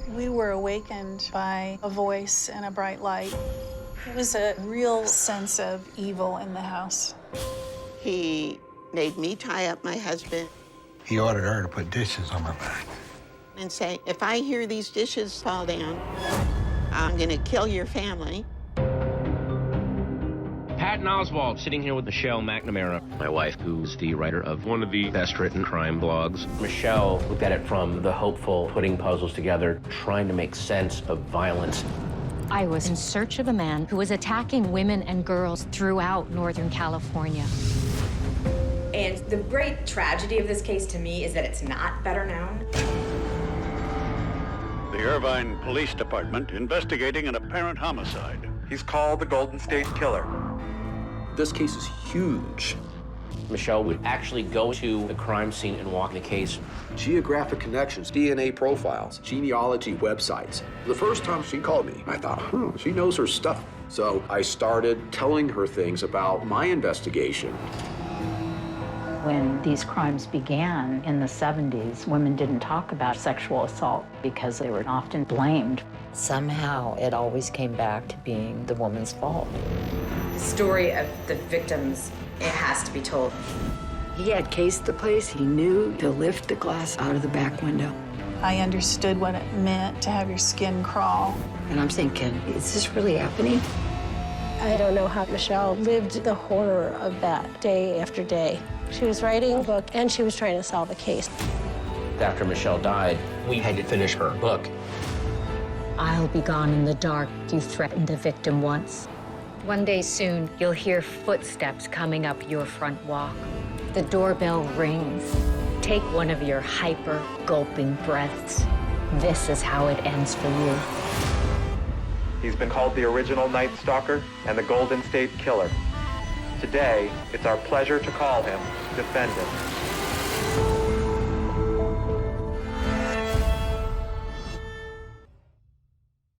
We were awakened by a voice and a bright light. It was a real sense of evil in the house. He made me tie up my husband. He ordered her to put dishes on my back. And say, if I hear these dishes fall down, I'm gonna kill your family. Patton Oswalt sitting here with Michelle McNamara, my wife, who's the writer of one of the best-written crime blogs. Michelle looked at it from the hopeful, putting puzzles together, trying to make sense of violence. I was in search of a man who was attacking women and girls throughout Northern California. And the great tragedy of this case to me is that it's not better known. The Irvine Police Department investigating an apparent homicide. He's called the Golden State Killer. This case is huge. Michelle would actually go to the crime scene and walk the case. Geographic connections, DNA profiles, genealogy websites. The first time she called me, I thought, she knows her stuff. So I started telling her things about my investigation. When these crimes began in the 70s, women didn't talk about sexual assault because they were often blamed. Somehow, it always came back to being the woman's fault. The story of the victims, it has to be told. He had cased the place. He knew to lift the glass out of the back window. I understood what it meant to have your skin crawl. And I'm thinking, is this really happening? I don't know how Michelle lived the horror of that day after day. She was writing a book, and she was trying to solve a case. After Michelle died, we had to finish her book. I'll be gone in the dark. You threatened the victim once. One day soon, you'll hear footsteps coming up your front walk. The doorbell rings. Take one of your hyper gulping breaths. This is how it ends for you. He's been called the original Night Stalker and the Golden State Killer. Today, it's our pleasure to call him defendant.